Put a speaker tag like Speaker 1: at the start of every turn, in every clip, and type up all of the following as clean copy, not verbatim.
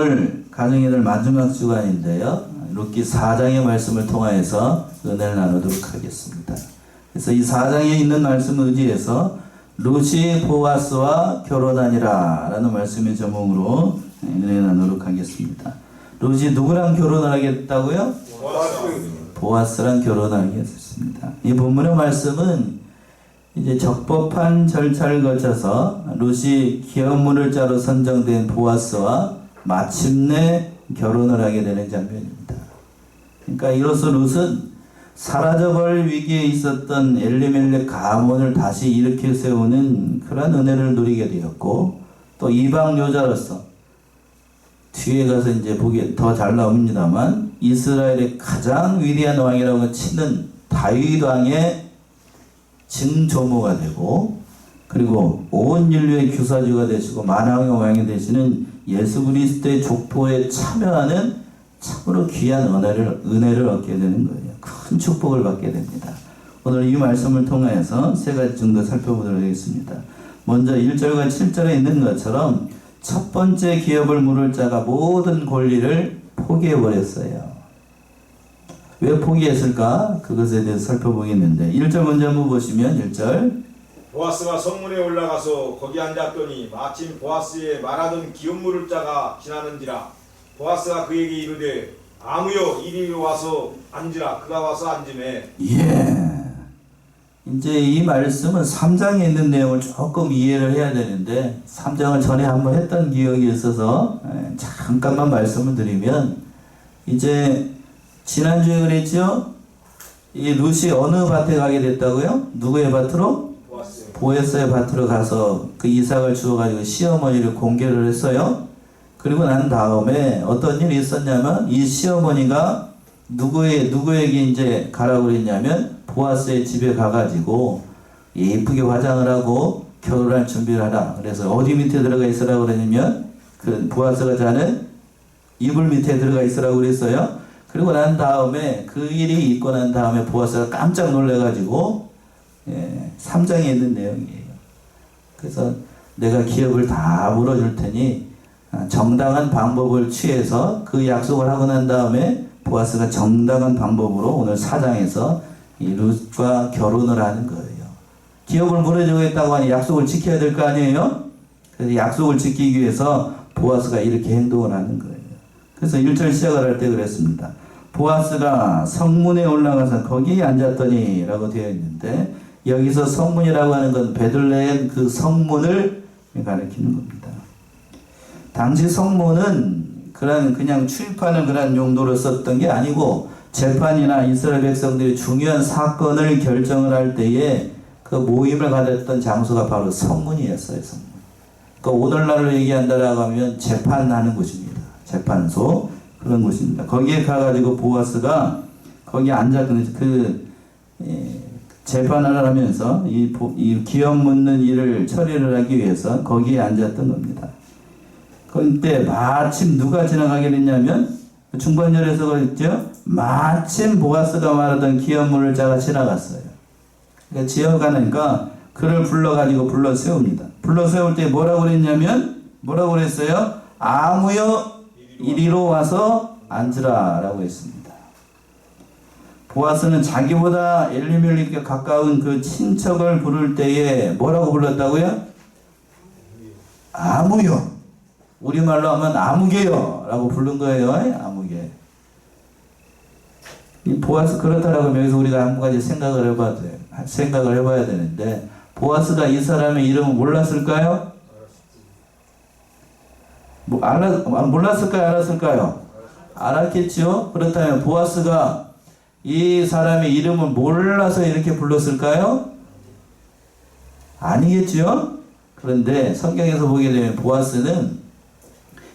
Speaker 1: 오늘 가정의들 마지막 주간인데요. 룻기 4장의 말씀을 통하여서 은혜를 나누도록 하겠습니다. 그래서 이 4장에 있는 말씀을 의지해서 룻이 보아스와 결혼하니라 라는 말씀의 제목으로 은혜 나누도록 하겠습니다. 룻이 누구랑 결혼을 하겠다고요? 보아스랑 결혼하겠습니다. 이 본문의 말씀은 이제 적법한 절차를 거쳐서 룻이 기업물을 자로 선정된 보아스와 마침내 결혼을 하게 되는 장면입니다. 그러니까 이로써 룻은 사라져버릴 위기에 있었던 엘리멜렉 가문을 다시 일으켜 세우는 그런 은혜를 누리게 되었고, 또 이방 여자로서 뒤에 가서 이제 보기에 더 잘 나옵니다만 이스라엘의 가장 위대한 왕이라고 치는 다윗 왕의 증조모가 되고, 그리고 온 인류의 규사주가 되시고 만왕의 왕이 되시는 예수 그리스도의 족보에 참여하는 참으로 귀한 은혜를 얻게 되는 거예요. 큰 축복을 받게 됩니다. 오늘 이 말씀을 통하여서 세 가지 정도 살펴보도록 하겠습니다. 먼저 1절과 7절에 있는 것처럼 첫 번째 기업을 물을 자가 모든 권리를 포기해버렸어요. 왜 포기했을까? 그것에 대해서 살펴보겠는데 1절 먼저 한번 보시면 1절
Speaker 2: 보아스가 성문에 올라가서 거기 앉았더니 마침 보아스의 말하던 기업 물을 자가 지나는지라. 보아스가 그에게 이르되 아무여 이리로 와서 앉으라. 그가 와서 앉으매.
Speaker 1: 이제 이 말씀은 3장에 있는 내용을 조금 이해를 해야 되는데 3장을 전에 한번 했던 기억이 있어서 잠깐만 말씀을 드리면, 이제 지난주에 그랬죠? 이 룻이 어느 밭에 가게 됐다고요? 누구의 밭으로? 보에스의 밭으로 가서 그 이삭을 주어가지고 시어머니를 공개를 했어요. 그리고 난 다음에 어떤 일이 있었냐면 이 시어머니가 누구에게 이제 가라고 그랬냐면 보아스의 집에 가가지고 예쁘게 화장을 하고 결혼할 준비를 하라. 그래서 어디 밑에 들어가 있으라고 그랬냐면 그 보아스가 자는 이불 밑에 들어가 있으라고 그랬어요. 그리고 난 다음에 그 일이 있고 난 다음에 보아스가 깜짝 놀래가지고 3장에 있는 내용이에요. 그래서 내가 기업을 다 물어줄 테니 정당한 방법을 취해서 그 약속을 하고 난 다음에 보아스가 정당한 방법으로 오늘 4장에서 이 룻과 결혼을 하는 거예요. 기업을 물어주겠다고 하니 약속을 지켜야 될 거 아니에요? 그래서 약속을 지키기 위해서 보아스가 이렇게 행동을 하는 거예요. 그래서 1절 시작을 할 때 그랬습니다. 보아스가 성문에 올라가서 거기에 앉았더니 라고 되어 있는데, 여기서 성문이라고 하는 건 베들레헴 그 성문을 가리키는 겁니다. 당시 성문은 그냥 출입하는 그런 용도로 썼던 게 아니고, 재판이나 이스라엘 백성들이 중요한 사건을 결정을 할 때에 그 모임을 가졌던 장소가 바로 성문이었어요. 성문. 그러니까 오늘날로 얘기한다라고 하면 재판하는 곳입니다. 재판소, 그런 곳입니다. 거기에 가가지고 보아스가 거기 앉았던 재판을 하면서 이 기업 묻는 일을 처리를 하기 위해서 거기에 앉았던 겁니다. 그때 마침 누가 지나가게 됐냐면 중반절에서 그랬죠. 마침 보아스가 말하던 기업 물을 자가 지나갔어요. 그러니까 지어가니까 그를 불러 세웁니다. 불러 세울 때 뭐라고 그랬어요? 아무여 이리로 와서 앉으라 라고 했습니다. 보아스는 자기보다 엘리멜렉에 가까운 그 친척을 부를 때에 뭐라고 불렀다고요? 아무여. 우리말로 하면 아무개요 라고 부른 거예요. 아무개. 이 보아스 그렇다라고 하면 여기서 우리가 한 가지 생각을 해봐야 되는데, 보아스가 이 사람의 이름을 몰랐을까요? 몰랐을까요? 알았을까요? 알았겠죠? 그렇다면 보아스가 이 사람의 이름을 몰라서 이렇게 불렀을까요? 아니겠죠? 그런데 성경에서 보게 되면 보아스는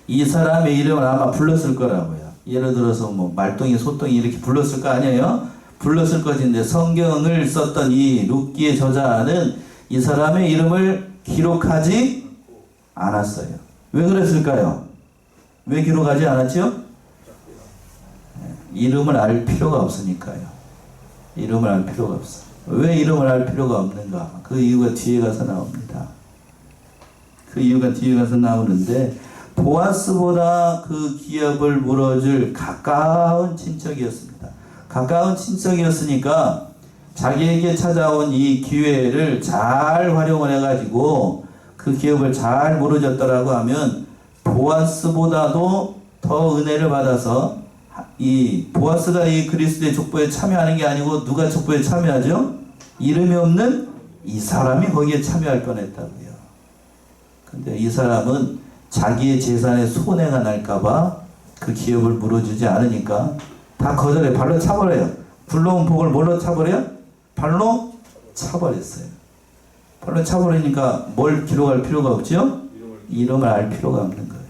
Speaker 1: 이 사람의 이름을 아마 불렀을 거라고요. 예를 들어서 말똥이, 소똥이 이렇게 불렀을 거 아니에요? 불렀을 것인데 성경을 썼던 이 룻기의 저자는 이 사람의 이름을 기록하지 않았어요. 왜 그랬을까요? 왜 기록하지 않았죠? 이름을 알 필요가 없으니까요. 이름을 알 필요가 없어. 왜 이름을 알 필요가 없는가? 그 이유가 뒤에 가서 나옵니다. 그 이유가 뒤에 가서 나오는데, 보아스보다 그 기업을 물어줄 가까운 친척이었습니다. 가까운 친척이었으니까 자기에게 찾아온 이 기회를 잘 활용을 해가지고 그 기업을 잘 물어줬더라고 하면 보아스보다도 더 은혜를 받아서 이 보아스가 이 그리스도의 족보에 참여하는 게 아니고 누가 족보에 참여하죠? 이름이 없는 이 사람이 거기에 참여할 뻔했다고요. 근데 이 사람은 자기의 재산에 손해가 날까봐 그 기업을 물어주지 않으니까 다 거절해. 발로 차버려요. 굴러온 복을 뭘로 차버려요? 발로 차버렸어요. 발로 차버리니까 뭘 기록할 필요가 없죠? 이름을 알 필요가 없는 거예요.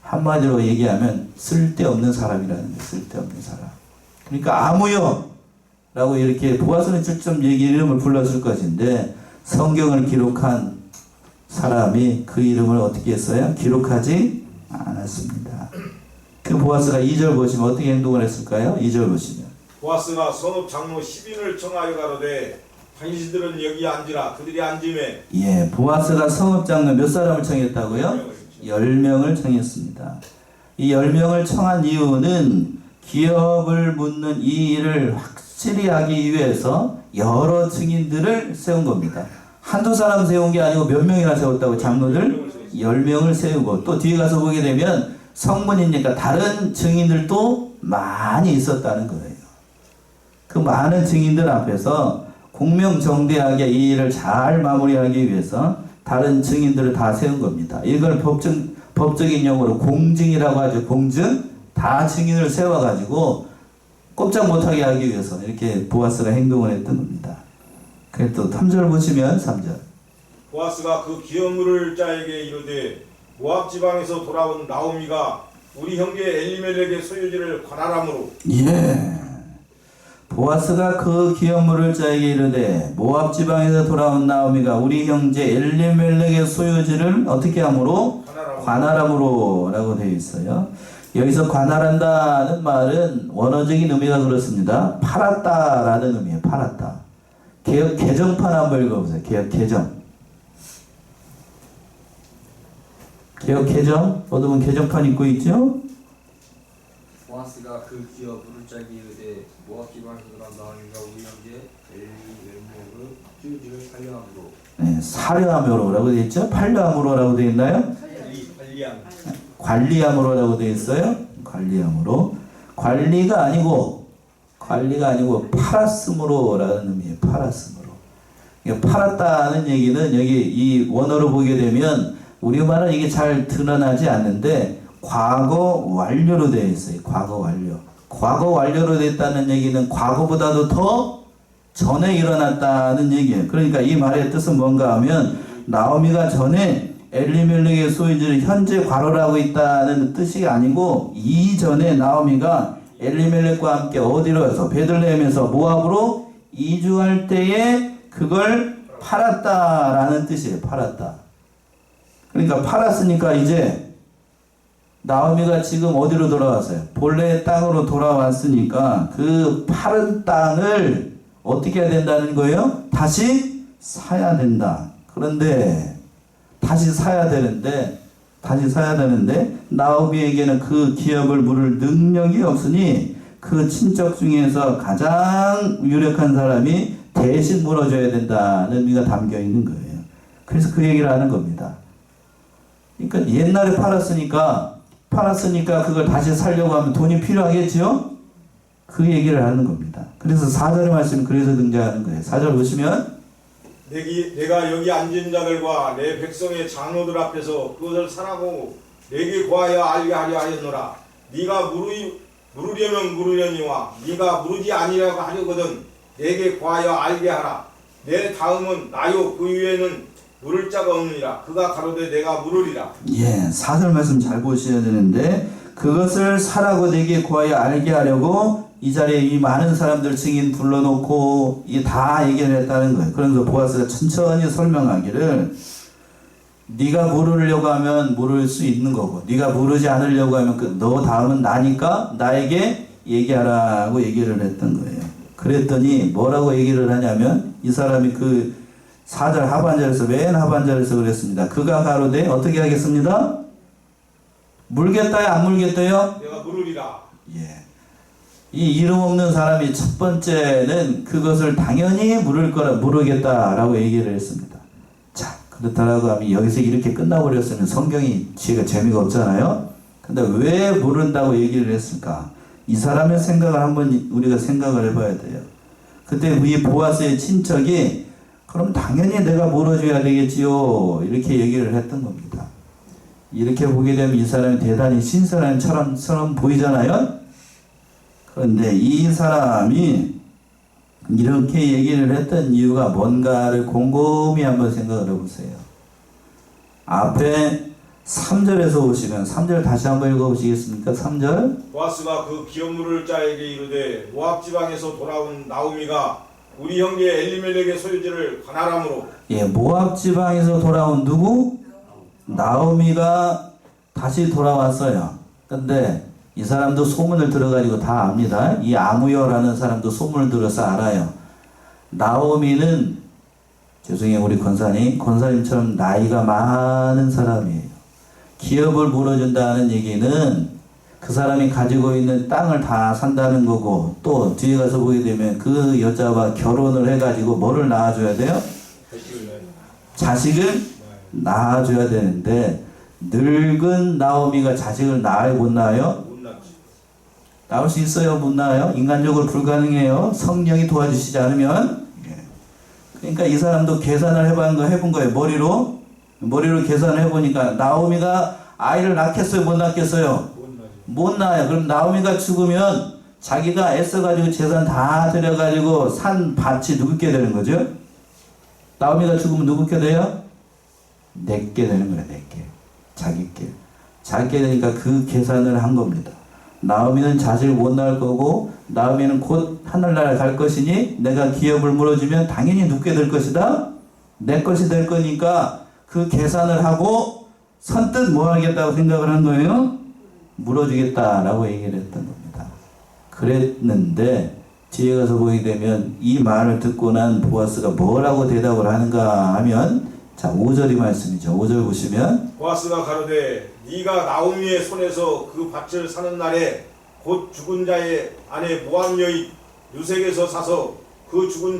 Speaker 1: 한마디로 얘기하면 쓸데없는 사람이라는 거예요. 쓸데없는 사람. 그러니까 아무요 라고 이렇게 보아스는 직접 이름을 불렀을 것인데 성경을 기록한 사람이 그 이름을 어떻게 했어요? 기록하지 않았습니다. 그 보아스가 2절 보시면 어떻게 행동을 했을까요? 2절 보시면
Speaker 2: 보아스가 성읍 장로 10인을 청하여 가로되 당신들은 여기 앉으라. 그들이 앉음에
Speaker 1: 예, 보아스가 성읍 장로 몇 사람을 청했다고요? 10명을 청했습니다. 이 10명을 청한 이유는 기업을 묻는 이 일을 확실히 하기 위해서 여러 증인들을 세운 겁니다. 한두 사람 세운 게 아니고 몇 명이나 세웠다고 장로들? 10명을 세우고 또 뒤에 가서 보게 되면 성문이니까 다른 증인들도 많이 있었다는 거예요. 그 많은 증인들 앞에서 공명정대하게 이 일을 잘 마무리하기 위해서 다른 증인들을 다 세운 겁니다. 이걸 법적인 용어로 공증이라고 하죠. 공증. 다 증인을 세워가지고 꼼짝 못하게 하기 위해서 이렇게 보아스가 행동을 했던 겁니다. 그래서 또 3절 보시면 3절.
Speaker 2: 보아스가 그 기업 물을 자에게 이르되 모압 지방에서 돌아온 나오미가 우리 형제 엘리멜렉의 소유지를 관할함으로.
Speaker 1: 예. 보아스가 그 기업 물을 자에게 이르되 모압 지방에서 돌아온 나오미가 우리 형제 엘리멜렉의 소유지를 어떻게 함으로? 관할함으로 라고 되어 있어요. 여기서 관할한다는 말은 원어적인 의미가 그렇습니다. 팔았다라는 의미예요. 팔았다. 개혁 개정판 한번 읽어보세요. 개혁 개정. 개혁 개정. 어떤 분 개정판 읽고 있죠?
Speaker 3: 보아스가 그 기업 물자기 이르되 모압 지방에서 돌아온 나오미가 우리 형제 엘리멜렉의 소유지를 살려함으로.
Speaker 1: 네, 사려함으로라고 되어 있죠? 팔려함으로라고 되어 있나요? 관리함으로라고 되어 있어요. 관리함으로. 관리가 아니고 팔았음으로라는 의미예요. 팔았음으로. 팔았다는 얘기는 여기 이 원어로 보게 되면 우리말은 이게 잘 드러나지 않는데 과거 완료로 되어 있어요. 과거 완료. 과거 완료로 됐다는 얘기는 과거보다도 더 전에 일어났다는 얘기예요. 그러니까 이 말의 뜻은 뭔가 하면 나오미가 전에 엘리멜렉의 소유지를 현재 관할하고 있다는 뜻이 아니고 이전에 나오미가 엘리멜렉과 함께 어디로 가서 베들레헴에서 모압으로 이주할 때에 그걸 팔았다라는 뜻이에요. 팔았다. 그러니까 팔았으니까 이제 나오미가 지금 어디로 돌아왔어요? 본래의 땅으로 돌아왔으니까 그 팔은 땅을 어떻게 해야 된다는 거예요? 다시 사야 된다. 그런데 다시 사야 되는데 나오미에게는 그 기업을 물을 능력이 없으니 그 친척 중에서 가장 유력한 사람이 대신 물어줘야 된다는 의미가 담겨 있는 거예요. 그래서 그 얘기를 하는 겁니다. 그러니까 옛날에 팔았으니까 그걸 다시 살려고 하면 돈이 필요하겠죠? 그 얘기를 하는 겁니다. 그래서 4절의 말씀이 그래서 등장하는 거예요. 4절 보시면
Speaker 2: 내가 여기 앉은 자들과 내 백성의 장로들 앞에서 그것을 사라고 내게 고하여 알게 하려 하였노라. 네가 물으려면 물으려니와 네가 물으지 아니라고 하려거든 내게 고하여 알게 하라. 내 다음은 나요 그 위에는 물을 자가 없느니라. 그가 가로되 내가 물으리라. 예,
Speaker 1: 4절 말씀 잘 보셔야 되는데 그것을 사라고 내게 고하여 알게 하려고 이 자리에 이 많은 사람들 증인 불러놓고 이게 다 얘기를 했다는 거예요. 그러면서 보아스가 천천히 설명하기를 네가 물으려고 하면 물을 수 있는 거고 네가 물으지 않으려고 하면 너 다음은 나니까 나에게 얘기하라고 얘기를 했던 거예요. 그랬더니 뭐라고 얘기를 하냐면 이 사람이 그 4절 하반절에서 맨 하반절에서 그랬습니다. 그가 가로되 어떻게 하겠습니다? 물겠다요, 안 물겠다요?
Speaker 2: 내가 물으리라.
Speaker 1: 예. 이 이름 없는 사람이 첫 번째는 그것을 당연히 물으겠다라고 얘기를 했습니다. 자, 그렇다라고 하면 여기서 이렇게 끝나버렸으면 성경이 재미가 없잖아요. 근데 왜 물은다고 얘기를 했을까? 이 사람의 생각을 한번 우리가 생각을 해봐야 돼요. 그때 이 보아스의 친척이 그럼 당연히 내가 물어줘야 되겠지요. 이렇게 얘기를 했던 겁니다. 이렇게 보게 되면 이 사람이 대단히 신선한 처럼 보이잖아요. 그런데 이 사람이 이렇게 얘기를 했던 이유가 뭔가를 곰곰이 한번 생각을 해보세요. 앞에 3절에서 보시면 3절 다시 한번 읽어보시겠습니까? 3절.
Speaker 2: 보아스가 그 기업 물을 자에게 이르되 모압 지방에서 돌아온 나오미가 우리 형제 엘리멜렉의 소유지를 관할함으로.
Speaker 1: 예, 모압 지방에서 돌아온 누구? 나오미가 다시 돌아왔어요. 근데 이 사람도 소문을 들어가지고 다 압니다. 이 아무여라는 사람도 소문을 들어서 알아요. 나오미는, 죄송해요 우리 권사님처럼 나이가 많은 사람이에요. 기업을 물어준다는 얘기는 그 사람이 가지고 있는 땅을 다 산다는 거고, 또 뒤에 가서 보게 되면 그 여자와 결혼을 해가지고 뭐를 낳아줘야 돼요? 자식을 낳아줘야 되는데, 늙은 나오미가 자식을 낳아요, 못 낳아요?
Speaker 2: 못 낳지.
Speaker 1: 낳을 수 있어요, 못 낳아요? 인간적으로 불가능해요. 성령이 도와주시지 않으면. 그러니까 이 사람도 계산을 해본 거예요. 머리로 계산을 해보니까 나오미가 아이를 낳겠어요, 못 낳겠어요? 못 낳아요. 그럼 나오미가 죽으면 자기가 애써가지고 재산 다 들여가지고 산 밭이 누구게 되는 거죠? 나오미가 죽으면 누구게 돼요? 내게 되는 거예요, 내게. 자기게 되니까 그 계산을 한 겁니다. 나오미는 자식을 못 낳을 거고, 나오미는 곧 하늘나라 갈 것이니 내가 기업을 물어주면 당연히 눕게 될 것이다. 내 것이 될 거니까 그 계산을 하고 선뜻 뭐 하겠다고 생각을 한 거예요? 물어주겠다라고 얘기를 했던 겁니다. 그랬는데 뒤에 가서 보게 되면 이 말을 듣고 난 보아스가 뭐라고 대답을 하는가 하면, 자 5절이 말씀이죠. 5절 보시면
Speaker 2: 보아스가 가로되 네가 나오미의 손에서 그 밭을 사는 날에 곧 죽은 자의 아내 모압 여인 루색에서 사서 그 죽은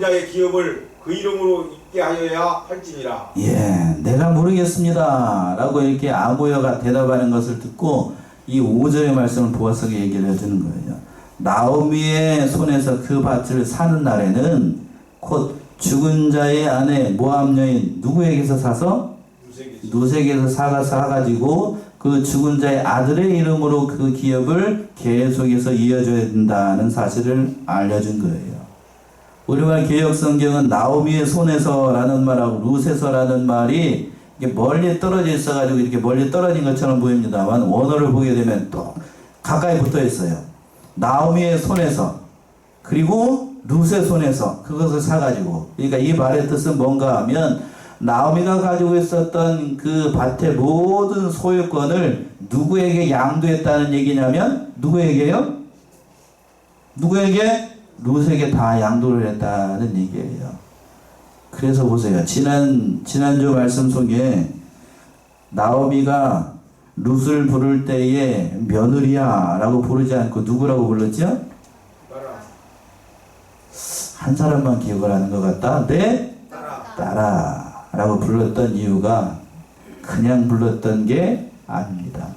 Speaker 2: 자의 기업을 그 이름으로 있게 하여야 할지니라.
Speaker 1: 예, 내가 모르겠습니다 라고 이렇게 아모여가 대답하는 것을 듣고 이 5절의 말씀을 보아스가 얘기를 해주는 거예요. 나오미의 손에서 그 밭을 사는 날에는 곧 죽은 자의 아내 모압 여인 누구에게서 사서? 누색에서 사가지고 그 죽은 자의 아들의 이름으로 그 기업을 계속해서 이어줘야 된다는 사실을 알려준 거예요. 우리말 개혁성경은 나오미의 손에서라는 말하고 루세서라는 말이 이게 멀리 떨어져 있어가지고 이렇게 멀리 떨어진 것처럼 보입니다만, 원어를 보게 되면 또 가까이 붙어 있어요. 나오미의 손에서, 그리고 루세 손에서 그것을 사가지고. 그러니까 이 말의 뜻은 뭔가 하면, 나오미가 가지고 있었던 그 밭의 모든 소유권을 누구에게 양도했다는 얘기냐면, 누구에게요? 누구에게? 루세에게 다 양도를 했다는 얘기예요. 그래서 보세요. 지난주 말씀 속에 나오미가 룻을 부를 때에 며느리야 라고 부르지 않고 누구라고 불렀죠? 한 사람만 기억을 하는 것 같다. 네? 딸아 라고 불렀던 이유가 그냥 불렀던 게 아닙니다.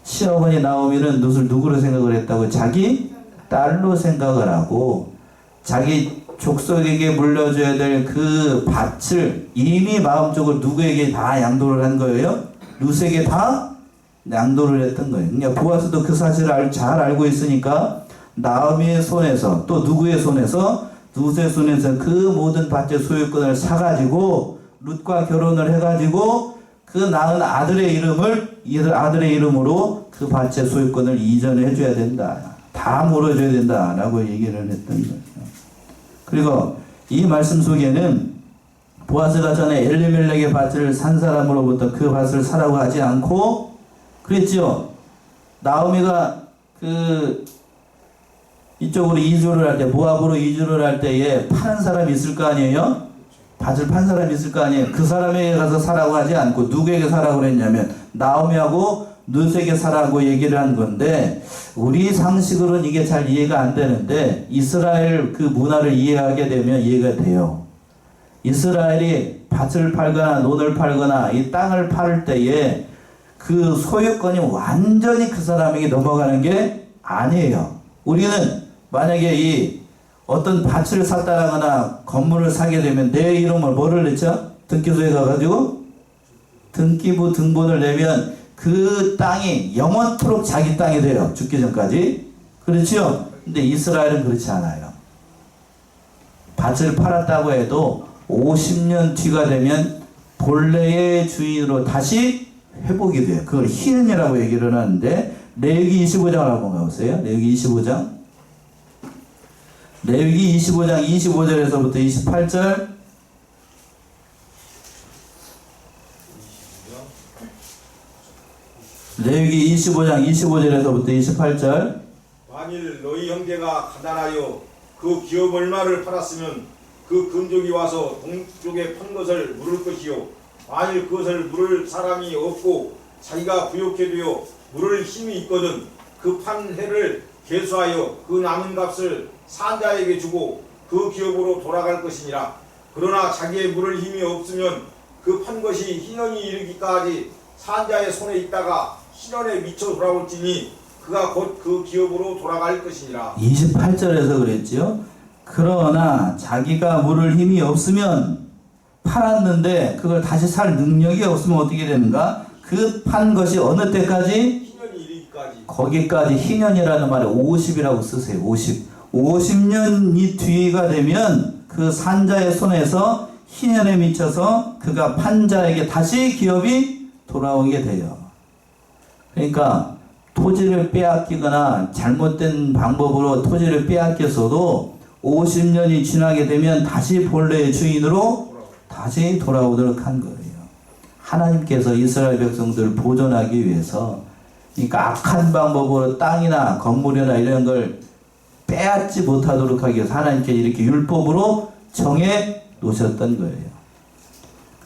Speaker 1: 시어머니 나오미는 룻을 누구로 생각을 했다고? 자기 딸로 생각을 하고, 자기 족속에게 물려줘야 될 그 밭을 이미 마음적으로 누구에게 다 양도를 한 거예요? 룻에게 다 양도를 했던 거예요. 그러니까 보아스도 그 사실을 잘 알고 있으니까 나오미의 손에서, 또 누구의 손에서? 룻의 손에서 그 모든 밭의 소유권을 사가지고 룻과 결혼을 해가지고 그 낳은 아들의 이름으로 그 밭의 소유권을 이전해 줘야 된다. 다 물어줘야 된다라고 얘기를 했던 거죠. 그리고 이 말씀 속에는 보아스가 전에 엘리멜렉의 밭을 산 사람으로부터 그 밭을 사라고 하지 않고 그랬죠. 나오미가 이쪽으로 이주를 할 때, 모압으로 이주를 할 때에 파는 사람이 있을 거 아니에요? 밭을 판 사람이 있을 거 아니에요. 그 사람에게 가서 사라고 하지 않고 누구에게 사라고 그랬냐면 나오미하고 룻에게 사라고 얘기를 한 건데, 우리 상식으로는 이게 잘 이해가 안 되는데 이스라엘 그 문화를 이해하게 되면 이해가 돼요. 이스라엘이 밭을 팔거나 논을 팔거나 이 땅을 팔 때에 그 소유권이 완전히 그 사람에게 넘어가는 게 아니에요. 우리는 만약에 이 어떤 밭을 샀다거나 건물을 사게 되면 내 이름을 뭐를 냈죠? 등기소에 가가지고 등기부 등본을 내면 그 땅이 영원토록 자기 땅이 돼요. 죽기 전까지. 그렇죠? 근데 이스라엘은 그렇지 않아요. 밭을 팔았다고 해도 50년 뒤가 되면 본래의 주인으로 다시 회복이 돼요. 그걸 희은이라고 얘기를 하는데, 레위기 25장을 한번 가보세요. 레위기 25장. 레위기 25장 25절에서부터 28절. 레위기 25장 25절에서부터 28절.
Speaker 2: 만일 너희 형제가 가난하여 그 기업 얼마를 팔았으면 그 금족이 와서 동쪽에 판 것을 물을 것이요, 만일 그것을 물을 사람이 없고 자기가 부욕해 되어 물을 힘이 있거든 그 판 해를 계수하여 그 남은 값을 산자에게 주고 그 기업으로 돌아갈 것이니라. 그러나 자기의 물을 힘이 없으면 그 판 것이 희년이 이르기까지 산자의 손에 있다가 희년에 미쳐 돌아올지니 그가 곧 그 기업으로 돌아갈 것이니라.
Speaker 1: 28절에서 그랬죠. 그러나 자기가 물을 힘이 없으면, 팔았는데 그걸 다시 살 능력이 없으면 어떻게 되는가? 그 판 것이 어느 때까지?
Speaker 2: 희년이 이르기까지.
Speaker 1: 거기까지. 희년이라는 말에 50이라고 쓰세요. 50년이 뒤가 되면 그 산자의 손에서 희년에 미쳐서 그가 판자에게 다시 기업이 돌아오게 돼요. 그러니까 토지를 빼앗기거나 잘못된 방법으로 토지를 빼앗겼어도 50년이 지나게 되면 다시 본래의 주인으로 다시 돌아오도록 한 거예요. 하나님께서 이스라엘 백성들을 보존하기 위해서, 그러니까 악한 방법으로 땅이나 건물이나 이런 걸 빼앗지 못하도록 하기 위해서 하나님께 이렇게 율법으로 정해 놓으셨던 거예요.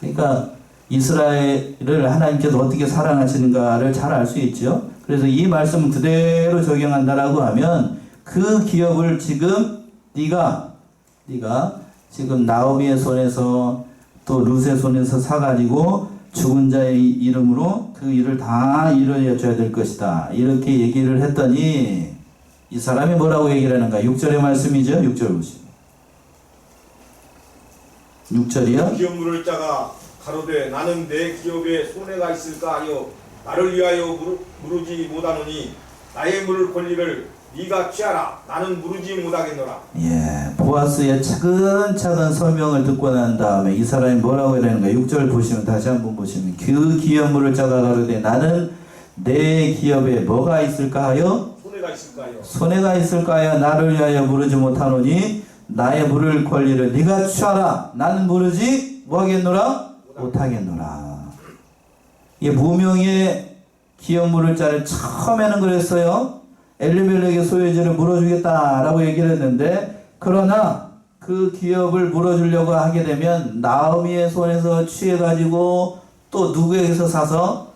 Speaker 1: 그러니까 이스라엘을 하나님께서 어떻게 사랑하시는가를 잘 알 수 있죠. 그래서 이 말씀을 그대로 적용한다라고 하면 그 기업을 지금 네가 지금 나오미의 손에서 또 룻의 손에서 사가지고 죽은 자의 이름으로 그 일을 다 이루어줘야 될 것이다. 이렇게 얘기를 했더니 이 사람이 뭐라고 얘기를 하는가? 6절의 말씀이죠. 6절 보시죠. 6절이요.
Speaker 2: 기업 물을 자가 가로되 나는 내 기업에 손해가 있을까 하여 나를 위하여 물으지 못하노니 나의 물을 권리를 네가 취하라. 나는 물으지 못하겠노라.
Speaker 1: 예, 보아스의 차근차근 설명을 듣고 난 다음에 이 사람이 뭐라고 이러는가? 6절 보시면, 다시 한번 보시면, 그 기업물을 자가 가로되 나는 내 기업에 뭐가 있을까 하여?
Speaker 2: 손해가 있을까 하여.
Speaker 1: 손해가 있을까 하여 나를 위하여 물으지 못하노니 나의 물을 권리를 네가 취하라. 나는 물으지 뭐하겠노라? 못하겠노라. 이 무명의 기업물을 자를 처음에는 그랬어요. 엘리멜렉의 소유지를 물어주겠다라고 얘기를 했는데, 그러나 그 기업을 물어주려고 하게 되면 나오미의 손에서 취해가지고 또 누구에게서 사서?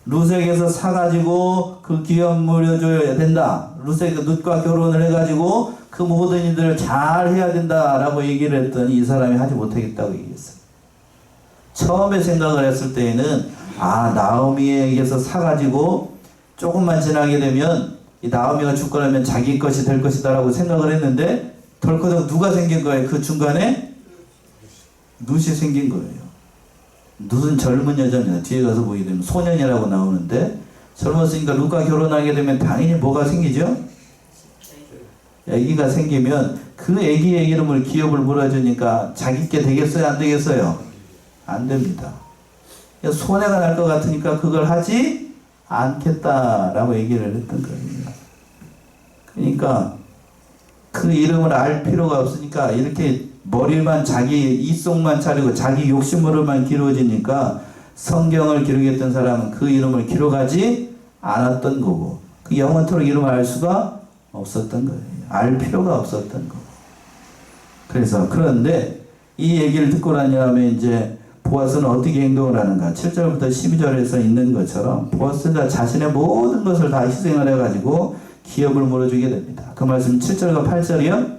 Speaker 1: 룻에게서 사가지고 그 기업 물려줘야 된다. 룻과 결혼을 해가지고 그 모든 일들을 잘 해야 된다라고 얘기를 했더니 이 사람이 하지 못하겠다고 얘기했어요. 처음에 생각을 했을 때에는 나오미에게서 사가지고 조금만 지나게 되면 이 나오미가 죽고 나면 자기 것이 될 것이다 라고 생각을 했는데, 덜커덕 누가 생긴 거예요? 그 중간에 룻이 생긴 거예요. 룻은 젊은 여자입니다. 뒤에 가서 보게 되면 소년이라고 나오는데, 젊었으니까 룻과 결혼하게 되면 당연히 뭐가 생기죠? 아기가 생기면 그 아기의 이름을 기업을 물어주니까 자기께 되겠어요? 안 되겠어요? 안 됩니다. 손해가 날 것 같으니까 그걸 하지 않겠다라고 얘기를 했던 거예요. 그러니까 그 이름을 알 필요가 없으니까 이렇게 머리만 자기 이속만 차리고 자기 욕심으로만 기록지니까 성경을 기록했던 사람은 그 이름을 기록하지 않았던 거고, 그 영원토록 이름을 알 수가 없었던 거예요. 알 필요가 없었던 거고. 그래서 그런데 이 얘기를 듣고 난 다음에 이제 보아스는 어떻게 행동을 하는가? 7절부터 12절에서 있는 것처럼 보아스가 자신의 모든 것을 다 희생을 해가지고 기업을 물어주게 됩니다. 그 말씀 7절과 8절이요.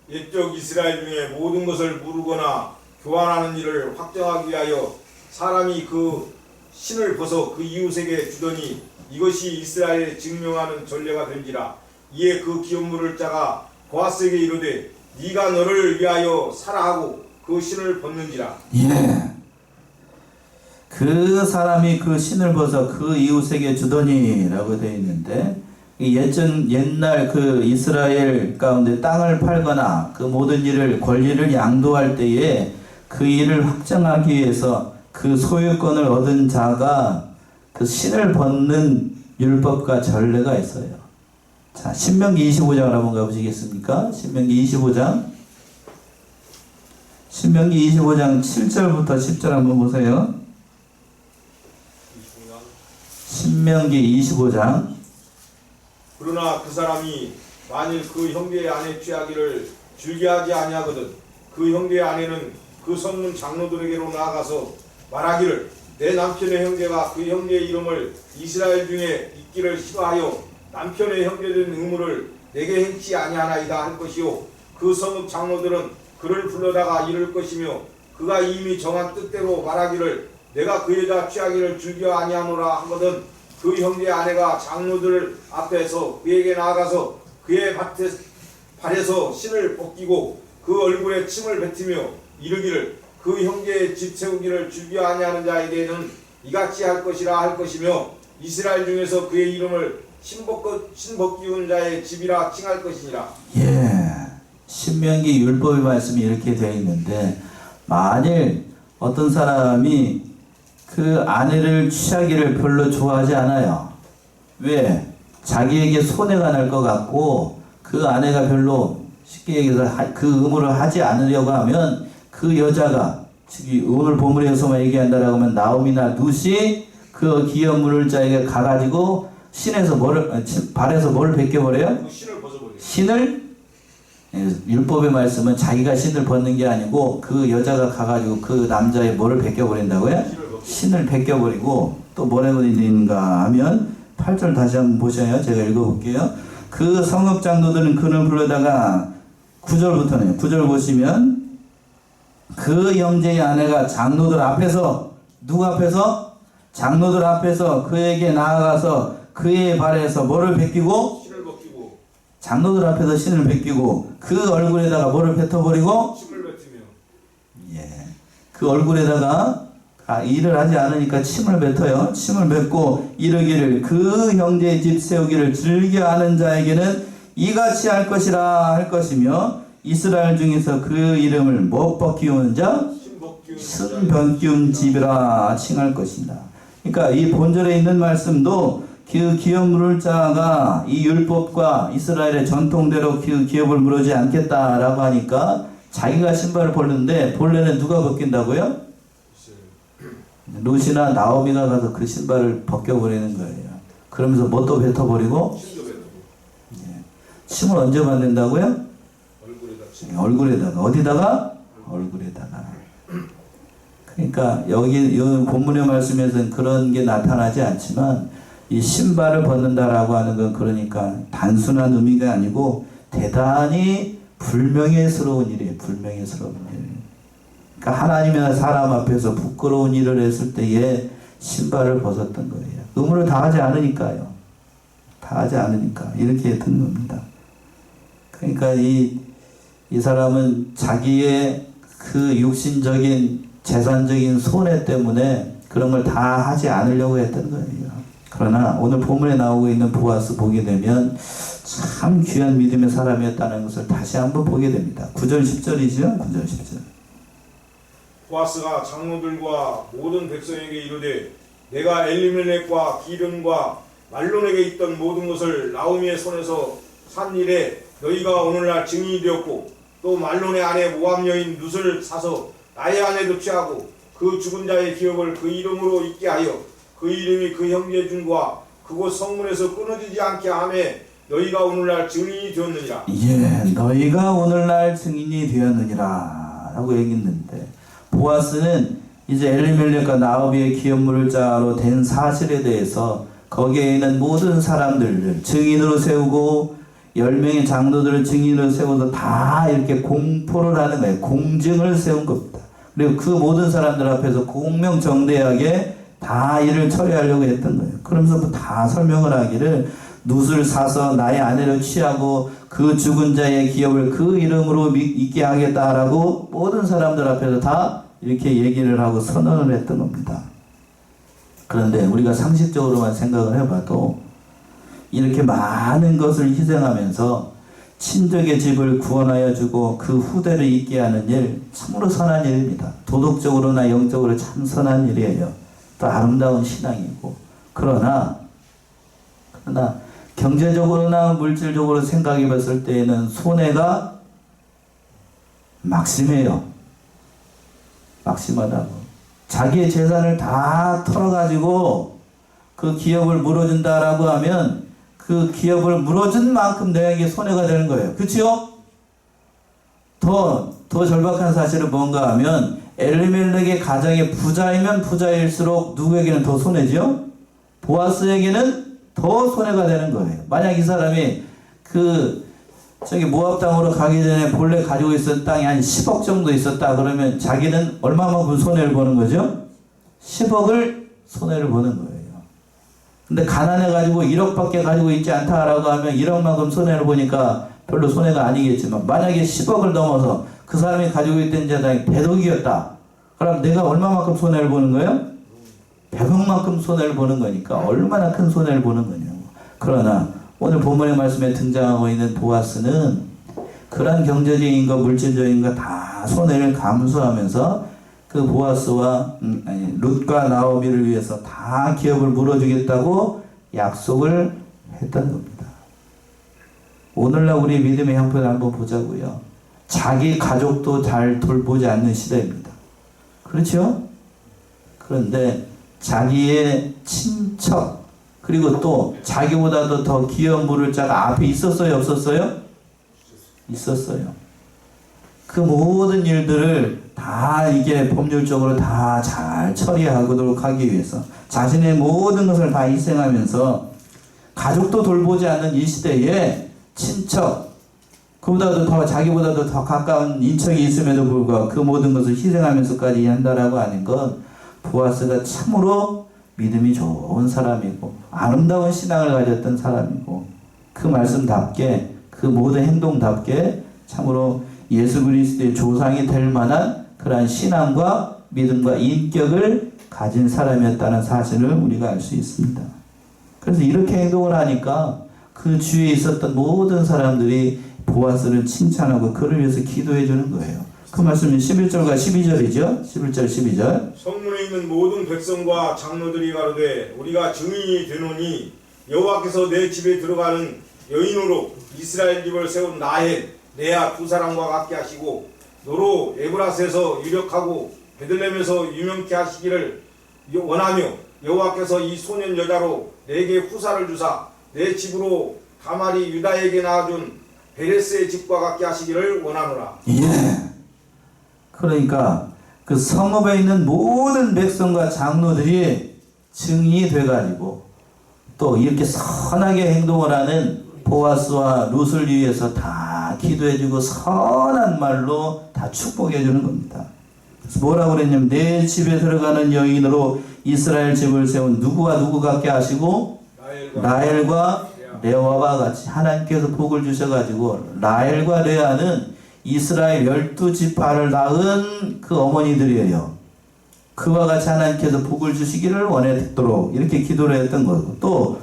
Speaker 2: 옛적 이스라엘 중에 모든 것을 무르거나 교환하는 일을 확정하기 위하여 사람이 그 신을 벗어 그 이웃에게 주더니 이것이 이스라엘에 증명하는 전례가 된지라. 이에 그 기업 물을 자가 보아스에게 이르되 네가 너를 위하여 사라 하고 그 신을 벗는지라.
Speaker 1: 예. 그 사람이 그 신을 벗어 그 이웃에게 주더니라고 되어 있는데 옛날 그 이스라엘 가운데 땅을 팔거나 그 모든 일을 권리를 양도할 때에 그 일을 확정하기 위해서 그 소유권을 얻은 자가 그 신을 벗는 율법과 전례가 있어요. 자, 신명기 25장을 한번 가보시겠습니까? 신명기 25장. 신명기 25장 7절부터 10절 한번 보세요. 신명기 25장.
Speaker 2: 그러나 그 사람이 만일 그 형제의 아내 취하기를 즐겨하지 아니하거든 그 형제의 아내는 그 성문 장로들에게로 나아가서 말하기를 내 남편의 형제가 그 형제의 이름을 이스라엘 중에 있기를 싫어하여 남편의 형제된 의무를 내게 행치 아니하나이다 할 것이요 그 성읍 장로들은 그를 불러다가 이를 것이며 그가 이미 정한 뜻대로 말하기를 내가 그 여자 취하기를 즐겨 아니하노라 하거든 그 형제의 아내가 장로들 앞에서 그에게 나아가서 그의 발에서 신을 벗기고 그 얼굴에 침을 뱉으며 이르기를 그 형제의 집 세우기를 즐겨 아니하는 자에게는 이같이 할 것이라 할 것이며 이스라엘 중에서 그의 이름을 신벗기운 자의 집이라 칭할 것이니라.
Speaker 1: 예, 신명기 율법의 말씀이 이렇게 되어 있는데 만일 어떤 사람이 그 아내를 취하기를 별로 좋아하지 않아요. 왜? 자기에게 손해가 날 것 같고 그 아내가 별로 쉽게 얘기해서 그 의무를 하지 않으려고 하면 그 여자가 즉 오늘 본문에서만 얘기한다라고 하면 나오미나 룻이 그 기업 물을 자에게 가가지고 신에서 발에서 뭐를 벗겨버려요?
Speaker 2: 신을 벗어버려요.
Speaker 1: 신을 율법의 말씀은 자기가 신을 벗는 게 아니고 그 여자가 가가지고 그 남자의 뭐를 벗겨버린다고요? 신을 벗겨버리고 또 뭐라고 있는가 하면 8절 다시 한번 보셔요. 제가 읽어볼게요. 그 성읍 장로들은 그를 불러다가 9절부터는 9절 보시면 그 형제의 아내가 장로들 앞에서 누구 앞에서? 장로들 앞에서 그에게 나아가서 그의 발에서 뭐를 벗기고?
Speaker 2: 신을 벗기고
Speaker 1: 장로들 앞에서 신을 벗기고 그 얼굴에다가 뭐를 뱉어버리고?
Speaker 2: 침을 뱉으며
Speaker 1: 예, 그 얼굴에다가 일을 하지 않으니까 침을 뱉어요. 침을 뱉고 이르기를 그 형제의 집 세우기를 즐겨 하는 자에게는 이같이 할 것이라 할 것이며 이스라엘 중에서 그 이름을 못 벗기우는 자 신벗기운 집이라 칭할 것이다. 그러니까 이 본절에 있는 말씀도 그 기업 물을 자가 이 율법과 이스라엘의 전통대로 그 기업을 물지 않겠다라고 하니까 자기가 신발을 벗는데 본래는 누가 벗긴다고요? 룻이나 나오미가 가서 그 신발을 벗겨버리는 거예요. 그러면서 뭣도 뱉어버리고 침을 언제 받는다고요? 얼굴에다가. 어디다가? 얼굴에다가. 그러니까 여기 본문의 말씀에서는 그런 게 나타나지 않지만 이 신발을 벗는다라고 하는 건 그러니까 단순한 의미가 아니고 대단히 불명예스러운 일이에요. 불명예스러운 일. 그러니까 하나님이나 사람 앞에서 부끄러운 일을 했을 때에 신발을 벗었던 거예요. 의무를 다하지 않으니까요. 다하지 않으니까 이렇게 된 겁니다. 그러니까 이 사람은 자기의 그 육신적인 재산적인 손해 때문에 그런 걸 다 하지 않으려고 했던 거예요. 그러나 오늘 본문에 나오고 있는 보아스 보게 되면 참 귀한 믿음의 사람이었다는 것을 다시 한번 보게 됩니다. 9절 10절이죠. 9절 10절.
Speaker 2: 보아스가 장로들과 모든 백성에게 이르되 내가 엘리멜렉과 기른과 말론에게 있던 모든 것을 나오미의 손에서 산 일에 너희가 오늘날 증인이 되었고 또 말론의 아내 모압 여인 룻을 사서 나의 아내도 취하고 그 죽은 자의 기업을 그 이름으로 있게 하여 그 이름이 그 형제 중과 그곳 성문에서 끊어지지 않게 하매 너희가 오늘날 증인이 되었느니라.
Speaker 1: 예, 너희가 오늘날 증인이 되었느니라. 라고 얘기했는데, 보아스는 이제 엘리멜렉과 나오미의 기업물을 자로 된 사실에 대해서 거기에 있는 모든 사람들을 증인으로 세우고 10명의 장로들을 증인으로 세워서 다 이렇게 공포를 하는 거예요. 공증을 세운 겁니다. 그리고 그 모든 사람들 앞에서 공명정대하게 다 일을 처리하려고 했던 거예요. 그러면서 다 설명을 하기를, 룻을 사서 나의 아내로 취하고 그 죽은 자의 기업을 그 이름으로 있게 하겠다라고 모든 사람들 앞에서 다 이렇게 얘기를 하고 선언을 했던 겁니다. 그런데 우리가 상식적으로만 생각을 해봐도 이렇게 많은 것을 희생하면서 친족의 집을 구원하여 주고 그 후대를 잇게 하는 일, 참으로 선한 일입니다. 도덕적으로나 영적으로 참 선한 일이에요. 또 아름다운 신앙이고. 그러나 경제적으로나 물질적으로 생각해 봤을 때에는 손해가 막심해요. 막심하다고. 자기의 재산을 다 털어가지고 그 기업을 물어준다라고 하면 그 기업을 물어준 만큼 내게 손해가 되는 거예요. 그렇죠? 더 절박한 사실은 뭔가 하면 엘리멜렉의 가정의 부자이면 부자일수록 누구에게는 더 손해죠? 보아스에게는 더 손해가 되는 거예요. 만약 이 사람이 모압 땅으로 가기 전에 본래 가지고 있었던 땅이 한 10억 정도 있었다 그러면 자기는 얼마만큼 손해를 보는 거죠? 10억을 손해를 보는 거예요. 근데 가난해가지고 1억밖에 가지고 있지 않다라고 하면 1억만큼 손해를 보니까 별로 손해가 아니겠지만, 만약에 10억을 넘어서 그 사람이 가지고 있던 재산이 100억이었다. 그럼 내가 얼마만큼 손해를 보는 거예요? 100억만큼 손해를 보는 거니까 얼마나 큰 손해를 보는 거냐고. 그러나 오늘 본문의 말씀에 등장하고 있는 보아스는 그런 경제적인 것, 물질적인 것 다 손해를 감수하면서 그 보아스와 룻과 나오미를 위해서 다 기업을 물어주겠다고 약속을 했던 겁니다. 오늘날 우리 믿음의 형편을 한번 보자고요. 자기 가족도 잘 돌보지 않는 시대입니다. 그렇죠? 그런데 자기의 친척, 그리고 또 자기보다도 더 기업 물을 자가 앞에 있었어요, 없었어요? 있었어요. 그 모든 일들을 다 이게 법률적으로 다 잘 처리하도록 하기 위해서 자신의 모든 것을 다 희생하면서 가족도 돌보지 않는 이 시대에 친척, 그보다도 더 자기보다도 더 가까운 인척이 있음에도 불구하고 그 모든 것을 희생하면서까지 한다라고 하는 건 보아스가 참으로 믿음이 좋은 사람이고 아름다운 신앙을 가졌던 사람이고, 그 말씀답게 그 모든 행동답게 참으로 예수 그리스도의 조상이 될 만한 그러한 신앙과 믿음과 인격을 가진 사람이었다는 사실을 우리가 알 수 있습니다. 그래서 이렇게 행동을 하니까 그 주위에 있었던 모든 사람들이 보아스를 칭찬하고 그를 위해서 기도해 주는 거예요. 그 말씀이 11절과 12절이죠. 11절 12절.
Speaker 2: 성문에 있는 모든 백성과 장로들이 가로되 우리가 증인이 되노니 여호와께서 내 집에 들어가는 여인으로 이스라엘 집을 세운 라헬 레아 두 사람과 같게 하시고 너로 에브라스에서 유력하고 베들레헴에서 유명케 하시기를 원하며 여호와께서 이 소년 여자로 내게 후사를 주사 내 집으로 다말이 유다에게 낳아준 베레스의 집과 같게 하시기를 원하노라.
Speaker 1: 예. 그러니까 그 성읍에 있는 모든 백성과 장로들이 증인이 돼가지고 또 이렇게 선하게 행동을 하는 보아스와 룻을 위해서 다 기도해주고 선한 말로 다 축복해주는 겁니다. 그래서 뭐라고 그랬냐면 내 집에 들어가는 여인으로 이스라엘 집을 세운 누구와 누구 같게 하시고 라헬과 레아와 같이 하나님께서 복을 주셔가지고, 라헬과 레아는 이스라엘 12지파를 낳은 그 어머니들이에요. 그와 같이 하나님께서 복을 주시기를 원했도록 이렇게 기도를 했던 거고, 또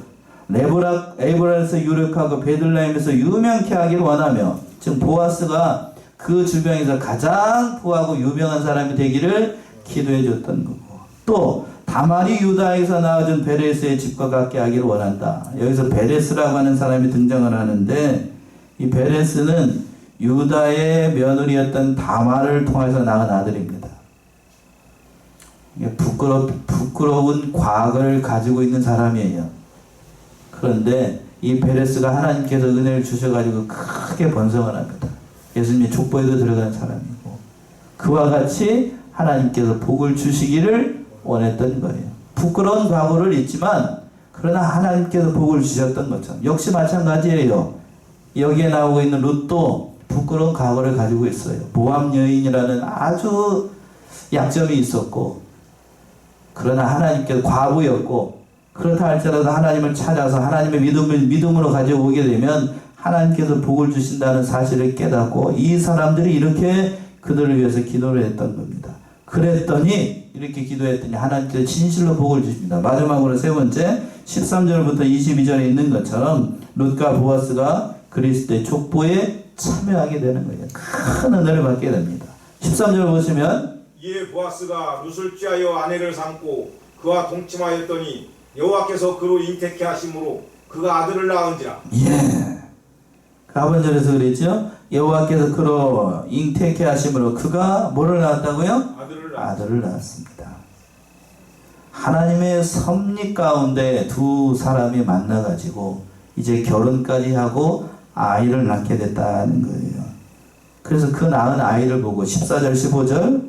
Speaker 1: 에브라스에서 유력하고 베들레헴에서 유명케 하기를 원하며, 지금 보아스가 그 주변에서 가장 부하고 유명한 사람이 되기를 기도해 줬던 거고, 또 다말이 유다에서 낳아준 베레스의 집과 같게 하기를 원한다. 여기서 베레스라고 하는 사람이 등장을 하는데, 이 베레스는 유다의 며느리였던 다말을 통해서 낳은 아들입니다. 부끄러운 과거를 가지고 있는 사람이에요. 그런데 이 베레스가 하나님께서 은혜를 주셔가지고 크게 번성을 합니다. 예수님의 족보에도 들어간 사람이고, 그와 같이 하나님께서 복을 주시기를 원했던 거예요. 부끄러운 과거를 잊지만 그러나 하나님께서 복을 주셨던 것처럼 역시 마찬가지예요. 여기에 나오고 있는 룻도 부끄러운 과거를 가지고 있어요. 모압 여인이라는 아주 약점이 있었고 그러나 하나님께서 과부였고 그렇다 할지라도 하나님을 찾아서 하나님의 믿음으로 가지고 오게 되면 하나님께서 복을 주신다는 사실을 깨닫고 이 사람들이 이렇게 그들을 위해서 기도를 했던 겁니다. 그랬더니 이렇게 기도했더니 하나님께서 진실로 복을 주십니다. 마지막으로 세 번째 13절부터 22절에 있는 것처럼 룻과 보아스가 그리스도의 족보에 참여하게 되는 거예요. 큰 은혜를 받게 됩니다. 13절 보시면
Speaker 2: 이에 보아스가 룻을 취하여 아내를 삼고 그와 동침하였더니 여호와께서 그로 잉태케 하심으로 그가 아들을 낳은지라.
Speaker 1: 예. 가번절에서 그랬죠. 여호와께서 그로 잉태케 하심으로 그가 뭐를 낳았다고요? 아들을 낳았습니다. 하나님의 섭리 가운데 두 사람이 만나가지고 이제 결혼까지 하고 아이를 낳게 됐다는 거예요. 그래서 그 낳은 아이를 보고 14절 15절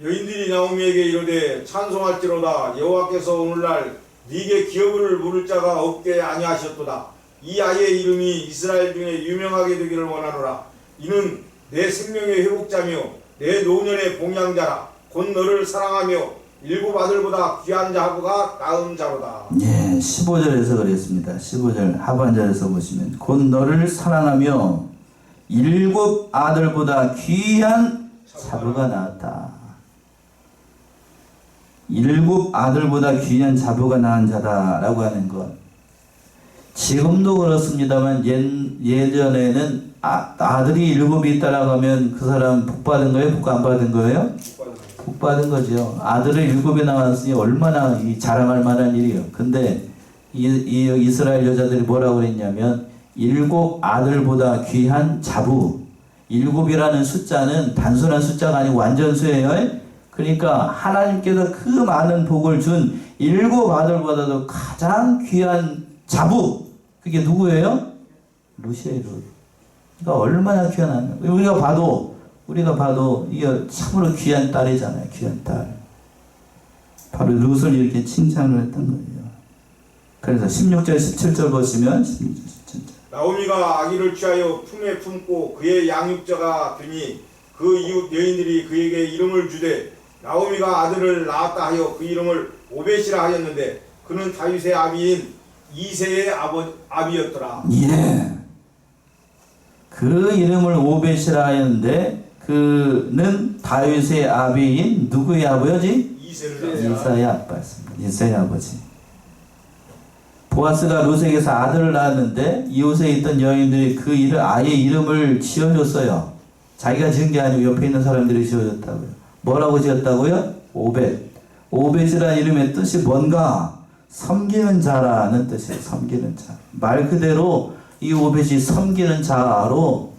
Speaker 2: 여인들이 나오미에게 이르되 찬송할지로다 여호와께서 오늘날 네게 기업을 물을 자가 없게 아니하셨도다. 이 아이의 이름이 이스라엘 중에 유명하게 되기를 원하노라. 이는 내 생명의 회복자며 내 노년의 봉양자라. 곧 너를 사랑하며 일곱 아들보다 귀한 자가 낳은 자로다.
Speaker 1: 예, 15절에서 그랬습니다. 15절 하반절에서 보시면 곧 너를 사랑하며 일곱 아들보다 귀한 자부가 나왔다. 일곱 아들보다 귀한 자부가 낳은 자다라고 하는 것. 지금도 그렇습니다만 예전에는 아들이 일곱이 있다라고 하면 그 사람 복 받은 거예요? 복 안 받은 거예요? 복 받은 거죠. 아들을 일곱이 낳았으니 얼마나 자랑할 만한 일이에요. 근데 이 이스라엘 여자들이 뭐라고 그랬냐면 일곱 아들보다 귀한 자부. 일곱이라는 숫자는 단순한 숫자가 아니고 완전수예요. 그러니까 하나님께서 그 많은 복을 준 일곱 아들보다도 가장 귀한 자부. 그게 누구예요? 룻이에요. 룻. 그러니까 얼마나 귀한 아들. 우리가 봐도 이게 참으로 귀한 딸이잖아요. 귀한 딸. 바로 룻을 이렇게 칭찬을 했던 거예요. 그래서 16절 17절 보시면 16절 17절
Speaker 2: 나오미가 아기를 취하여 품에 품고 그의 양육자가 되니 그 이웃 여인들이 그에게 이름을 주되 나오미가 아들을 낳았다 하여 그 이름을 오벳이라 하였는데 그는 다윗의 아비인 이새의 아비였더라.
Speaker 1: 예. 그 이름을 오벳이라 하였는데 그는 다윗의 아비인 누구의 아버지? 이사의 아빠였습니다. 이사의 아버지. 보아스가 룻에게서 아들을 낳았는데 이웃에 있던 여인들이 그 아예 이름을 지어줬어요. 자기가 지은 게 아니고 옆에 있는 사람들이 지어줬다고요. 뭐라고 지었다고요? 오벳. 오벳이라는 이름의 뜻이 뭔가? 섬기는 자라는 뜻이에요. 섬기는 자. 말 그대로 이 오벳이 섬기는 자로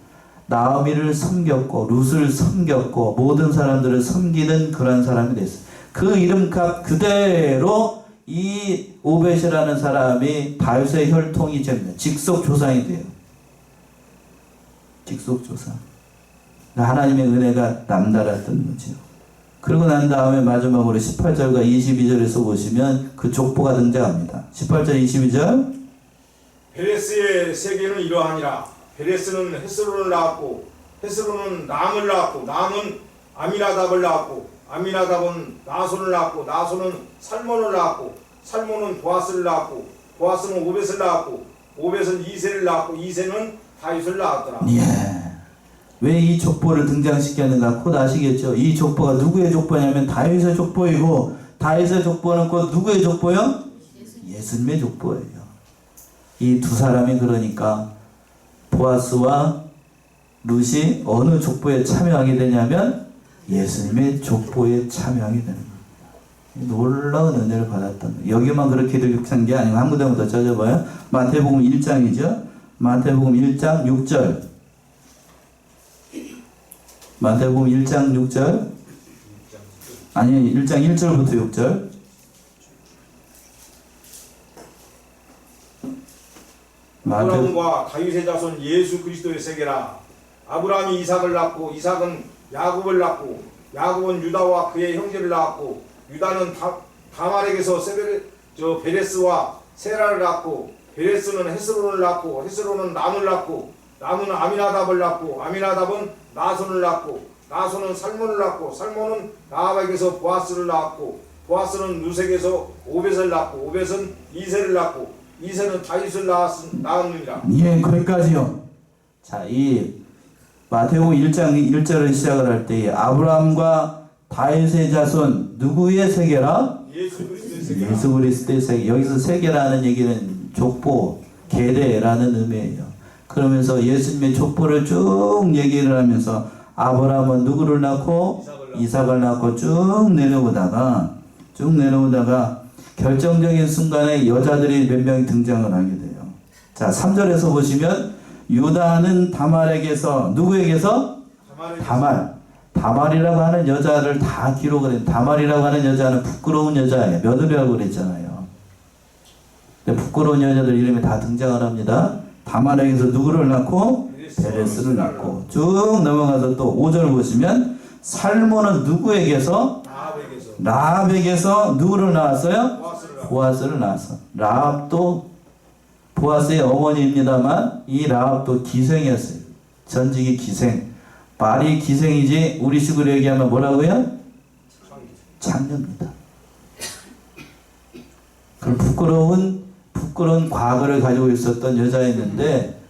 Speaker 1: 나오미를 섬겼고 룻을 섬겼고 모든 사람들을 섬기는 그런 사람이 됐어요. 그 이름값 그대로 이 오벳이라는 사람이 다윗의 혈통이 됩니다. 직속 조상이 돼요. 직속 조상. 하나님의 은혜가 남달랐던 거죠. 그러고 난 다음에 마지막으로 18절과 22절에서 보시면 그 족보가 등장합니다. 18절 22절
Speaker 2: 베레스의 세계는 이러하니라. 베레스는 헤스론을 낳았고 헤스론은 람을 낳았고 람은 아미나답을 낳았고 아미나답은 나손을 낳았고 나손은 살몬을 낳았고 살몬은 보아스를 낳았고 보아스는 오벳을 낳았고 오벳은 이새를 낳았고 이새는 다윗을 낳았더라.
Speaker 1: 예. 왜 이 족보를 등장시켰는가 곧 아시겠죠? 이 족보가 누구의 족보냐면 다윗의 족보이고 다윗의 족보는 곧 누구의 족보요? 예수님의 족보예요. 이 두 사람이 그러니까 보아스와 룻이 어느 족보에 참여하게 되냐면 예수님의 족보에 참여하게 되는 거예요. 놀라운 은혜를 받았던 거예요. 여기만 그렇게 기록한 게 아니고 한 군데만 더 찾아봐요. 마태복음 1장이죠. 마태복음 1장 6절 마태복음 1장 6절 아니 1장 1절부터 6절
Speaker 2: 아브라함과 다윗의 자손 예수 그리스도의 세계라. 아브라함이 이삭을 낳고 이삭은 야곱을 낳고 야곱은 유다와 그의 형제를 낳았고 유다는 다말에게서 베레스와 세라를 낳고 베레스는 헤스론을 낳고 헤스론은 남을 낳고 남은 아미나답을 낳고 아미나답은 나손을 낳고 나손은 살몬을 낳고 살몬은 라합에게서 보아스를 낳았고 보아스는 루색에서 오벳을 낳고 오벳은 이세를 낳고 이세는 다윗을 낳았느니라.
Speaker 1: 예, 거기까지요. 자, 이 마태복음 1장 1절을 시작을 할 때 아브라함과 다윗의 자손 누구의 세계라?
Speaker 2: 예수 그리스도의 세계라.
Speaker 1: 예수 그리스도의 세계. 여기서 세계라는 얘기는 족보, 계대라는 의미예요. 그러면서 예수님의 족보를 쭉 얘기를 하면서 아브라함은 누구를 낳고 이삭을 낳고 쭉 내려오다가 결정적인 순간에 여자들이 몇 명이 등장을 하게 돼요. 자, 3절에서 보시면 유다는 다말에게서 누구에게서? 다말이라고 하는 여자를 다 기록을 해요. 다말이라고 하는 여자는 부끄러운 여자예요. 며느리라고 그랬잖아요. 근데 부끄러운 여자들 이름이 다 등장을 합니다. 다말에게서 누구를 낳고? 베레스를 낳고. 쭉 넘어가서 또 5절 보시면 살몬은 누구에게서? 라합에게서 누구를 낳았어요? 보아스를 낳았어. 라합도 보아스의 어머니입니다만 이 라합도 기생이었어요. 전직이 기생. 말이 기생이지 우리식으로 얘기하면 뭐라고요? 창녀입니다. 그 부끄러운 과거를 가지고 있었던 여자였는데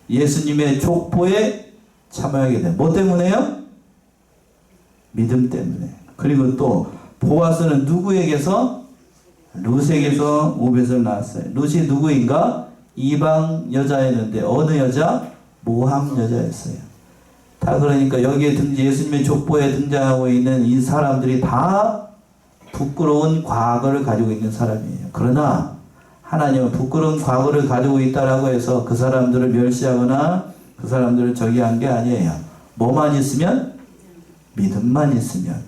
Speaker 1: 예수님의 족보에 참여하게 돼. 뭐 때문에요? 믿음 때문에. 그리고 또 보아스는 누구에게서? 룻에게서 오벳을 낳았어요. 룻이 누구인가? 이방 여자였는데 어느 여자? 모함 여자였어요. 다 그러니까 여기에 예수님의 족보에 등장하고 있는 이 사람들이 다 부끄러운 과거를 가지고 있는 사람이에요. 그러나 하나님은 부끄러운 과거를 가지고 있다라고 해서 그 사람들을 멸시하거나 그 사람들을 저기한 게 아니에요. 뭐만 있으면? 믿음만 있으면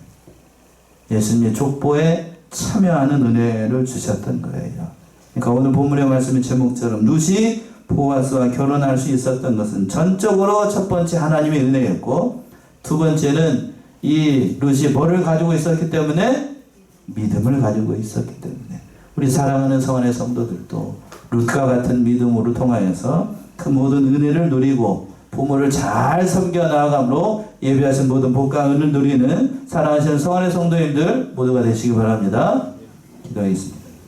Speaker 1: 예수님의 족보에 참여하는 은혜를 주셨던 거예요. 그러니까 오늘 본문의 말씀의 제목처럼 룻이 보아스와 결혼할 수 있었던 것은 전적으로 첫 번째 하나님의 은혜였고 두 번째는 이 룻이 뭐를 가지고 있었기 때문에? 믿음을 가지고 있었기 때문에 우리 사랑하는 성안의 성도들도 룻과 같은 믿음으로 통하여서 그 모든 은혜를 누리고 부모를 잘 섬겨 나아감으로 예비하신 모든 복과 은을 누리는 사랑하시는 성안의 성도님들 모두가 되시기 바랍니다. 기도하겠습니다.